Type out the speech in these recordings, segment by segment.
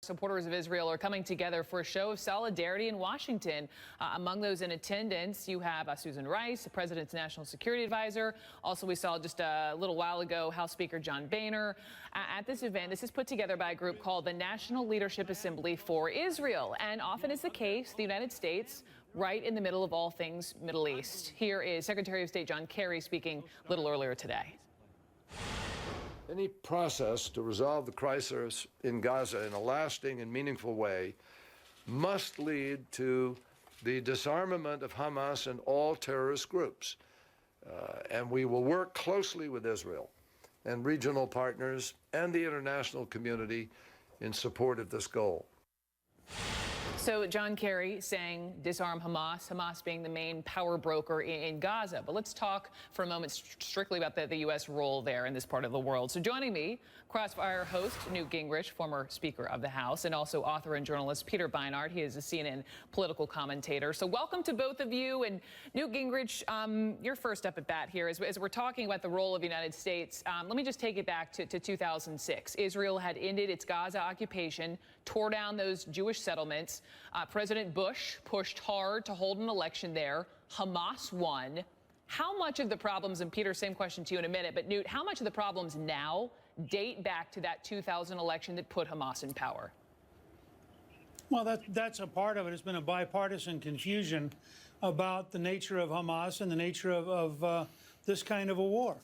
Supporters of Israel are coming together for a show of solidarity in Washington. Among those in attendance, you have Susan Rice, the president's national security advisor. Also, we saw just a little while ago House Speaker John Boehner. At this event, this is put together by a group called the National Leadership Assembly for Israel. And often is the case, the United States right in the middle of all things Middle East. Here is Secretary of State John Kerry speaking a little earlier today. Any process to resolve the crisis in Gaza in a lasting and meaningful way must lead to the disarmament of Hamas and all terrorist groups. And we will work closely with Israel and regional partners and the international community in support of this goal. So John Kerry saying disarm Hamas, Hamas being the main power broker in Gaza. But let's talk for a moment strictly about the U.S. role there in this part of the world. So joining me, Crossfire host Newt Gingrich, former Speaker of the House, and also author and journalist Peter Beinart. He is a CNN political commentator. So welcome to both of you. And Newt Gingrich, you're first up at bat here. As we're talking about the role of the United States, let me just take it back to 2006. Israel had ended its Gaza occupation, tore down those Jewish settlements. President Bush pushed hard to hold an election there. Hamas won. How much of the problems, and Peter, same question to you in a minute, but Newt, how much of the problems now date back to that 2000 election that put Hamas in power? Well, that's a part of it. It's been a bipartisan confusion about the nature of Hamas and the nature of this kind of a war.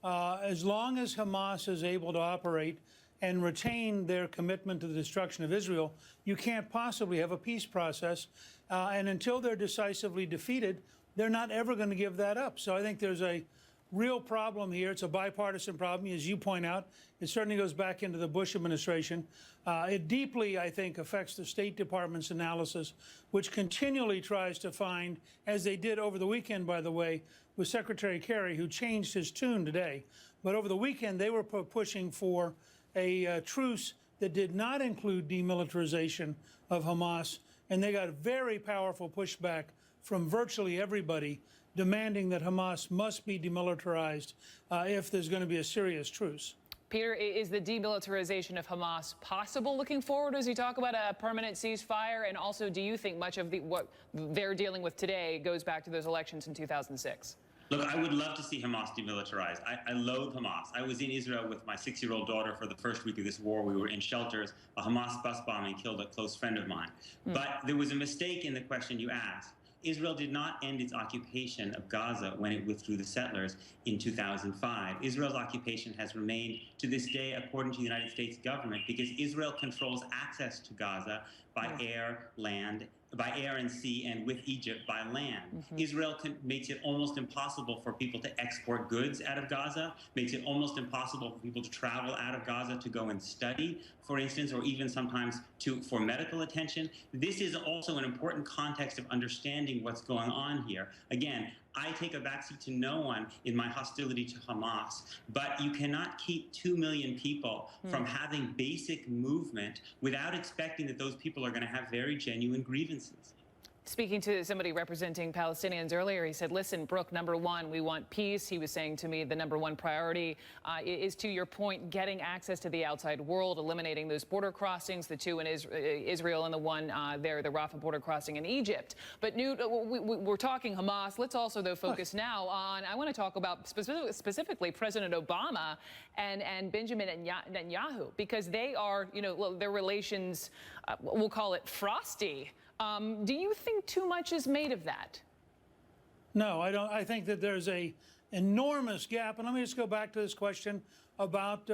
As long as Hamas is able to operate and retain their commitment to the destruction of Israel, you can't possibly have a peace process. And until they're decisively defeated, they're not ever going to give that up. So I think there's a real problem here. It's a bipartisan problem, as you point out. It certainly goes back into the Bush administration. It deeply, I think, affects the State Department's analysis, which continually tries to find, as they did over the weekend, by the way, with Secretary Kerry, who changed his tune today. But over the weekend, they were pushing for a truce that did not include demilitarization of Hamas, and they got a very powerful pushback from virtually everybody demanding that Hamas must be demilitarized if there's going to be a serious truce. Peter, is the demilitarization of Hamas possible looking forward as you talk about a permanent ceasefire? And also, do you think much of what they're dealing with today goes back to those elections in 2006? Look, I would love to see Hamas demilitarized. I loathe Hamas. I was in Israel with my 6-year-old daughter for the first week of this war. We were in shelters. A Hamas bus bombing killed a close friend of mine. But there was a mistake in the question you asked. Israel did not end its occupation of Gaza when it withdrew the settlers in 2005. Israel's occupation has remained to this day according to the United States government because Israel controls access to Gaza by air, land, by air and sea, and with Egypt by land. Israel makes it almost impossible for people to export goods out of Gaza, makes it almost impossible for people to travel out of Gaza to go and study, for instance, or even sometimes for medical attention. This is also an important context of understanding what's going on here. Again, I take a backseat to no one in my hostility to Hamas, but you cannot keep 2 million people from having basic movement without expecting that those people are going to have very genuine grievances. Speaking to somebody representing Palestinians earlier, he said, listen, Brooke, number one, we want peace. He was saying to me the number one priority is, to your point, getting access to the outside world, eliminating those border crossings, the two in Israel and the one there, the Rafah border crossing in Egypt. But Newt, we're talking Hamas. Let's also, though, focus now on, I want to talk about specifically President Obama and Benjamin Netanyahu, because they are, their relations, we'll call it frosty. Do you think too much is made of that? No, I don't. I think that there's a enormous gap. And let me just go back to this question about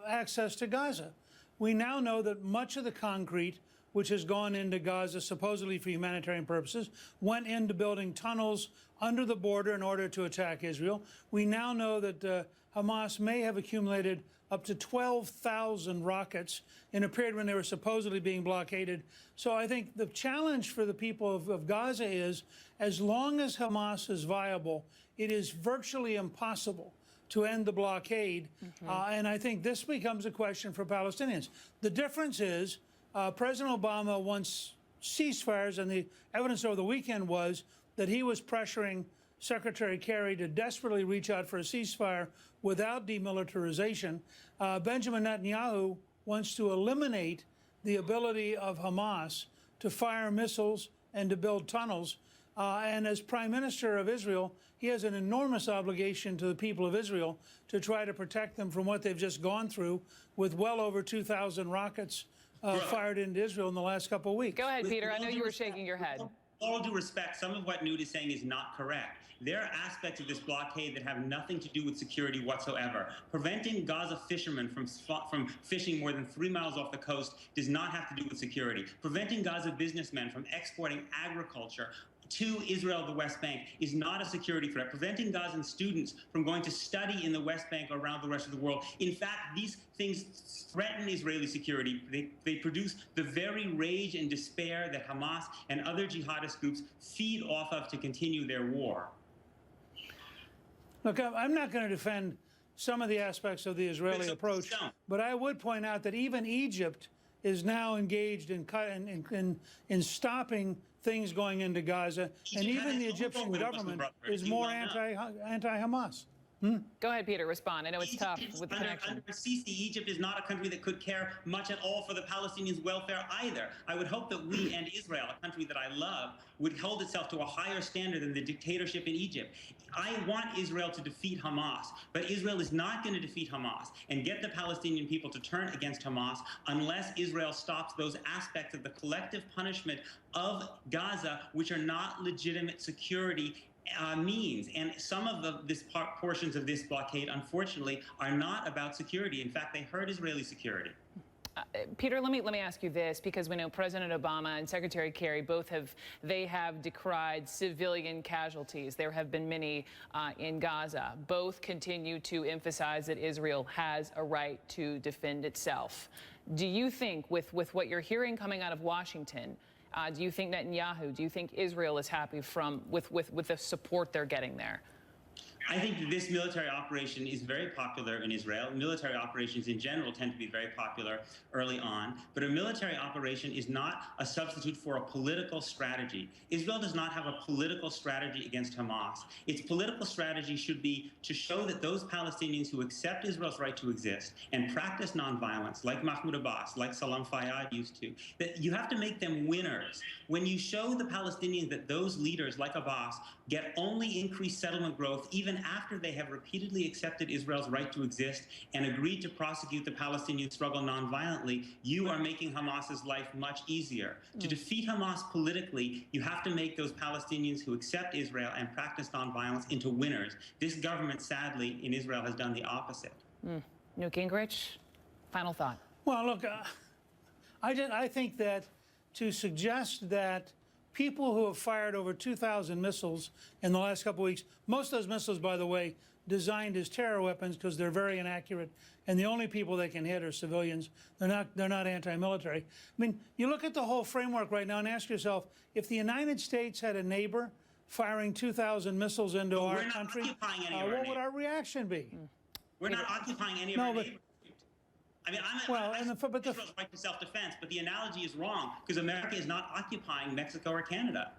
access to Gaza. We now know that much of the concrete which has gone into Gaza, supposedly for humanitarian purposes, went into building tunnels under the border in order to attack Israel. We now know that Hamas may have accumulated up to 12,000 rockets in a period when they were supposedly being blockaded. So I think the challenge for the people of Gaza is, as long as Hamas is viable, it is virtually impossible to end the blockade. And I think this becomes a question for Palestinians. The difference is President Obama wants ceasefires, and the evidence over the weekend was that he was pressuring Secretary Kerry to desperately reach out for a ceasefire without demilitarization. Benjamin Netanyahu wants to eliminate the ability of Hamas to fire missiles and to build tunnels. And as Prime Minister of Israel, he has an enormous obligation to the people of Israel to try to protect them from what they've just gone through with well over 2,000 rockets fired into Israel in the last couple of weeks. Go ahead, Peter. I know you were shaking your head. With all due respect, some of what Newt is saying is not correct. There are aspects of this blockade that have nothing to do with security whatsoever. Preventing Gaza fishermen from fishing more than 3 miles off the coast does not have to do with security. Preventing Gaza businessmen from exporting agriculture to Israel, the West Bank, is not a security threat. Preventing Gazan students from going to study in the West Bank or around the rest of the world. In fact, these things threaten Israeli security. They produce the very rage and despair that Hamas and other jihadist groups feed off of to continue their war. Look, I'm not going to defend some of the aspects of the Israeli approach, but I would point out that even Egypt is now engaged in stopping things going into Gaza, and even the Egyptian government is more anti-Hamas. Go ahead, Peter, respond. I know it's tough with the connection. Under Sisi, Egypt is not a country that could care much at all for the Palestinians' welfare either. I would hope that we and Israel, a country that I love, would hold itself to a higher standard than the dictatorship in Egypt. I want Israel to defeat Hamas, but Israel is not going to defeat Hamas and get the Palestinian people to turn against Hamas unless Israel stops those aspects of the collective punishment of Gaza, which are not legitimate security means. And some of portions of this blockade, unfortunately, are not about security. In fact, they hurt Israeli security. Peter, let me ask you this, because we know President Obama and Secretary Kerry both have decried civilian casualties. There have been many in Gaza. Both continue to emphasize that Israel has a right to defend itself. Do you think, with what you're hearing coming out of Washington, do you think Netanyahu, do you think Israel is happy with the support they're getting there? I think that this military operation is very popular in Israel. Military operations in general tend to be very popular early on, but a military operation is not a substitute for a political strategy. Israel does not have a political strategy against Hamas. Its political strategy should be to show that those Palestinians who accept Israel's right to exist and practice nonviolence, like Mahmoud Abbas, like Salam Fayyad used to, that you have to make them winners. When you show the Palestinians that those leaders, like Abbas, get only increased settlement growth even after they have repeatedly accepted Israel's right to exist and agreed to prosecute the Palestinian struggle nonviolently, you are making Hamas's life much easier. To defeat Hamas politically, you have to make those Palestinians who accept Israel and practice nonviolence into winners. This government, sadly, in Israel has done the opposite. Newt Gingrich, final thought. Well, look, I think that to suggest that people who have fired over 2,000 missiles in the last couple of weeks, most of those missiles, by the way, designed as terror weapons because they're very inaccurate, and the only people they can hit are civilians. They're not anti-military. I mean, you look at the whole framework right now and ask yourself, if the United States had a neighbor firing 2,000 missiles into our country, what would our reaction be? We're not occupying any of our neighbors. I mean, Israel's right to self-defense, but the analogy is wrong because America is not occupying Mexico or Canada.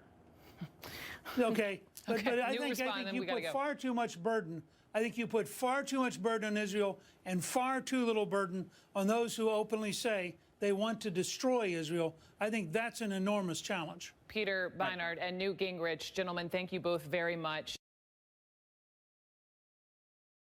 Okay, but I think you put far too much burden. I think you put far too much burden on Israel and far too little burden on those who openly say they want to destroy Israel. I think that's an enormous challenge. Peter Beinart and Newt Gingrich, gentlemen, thank you both very much.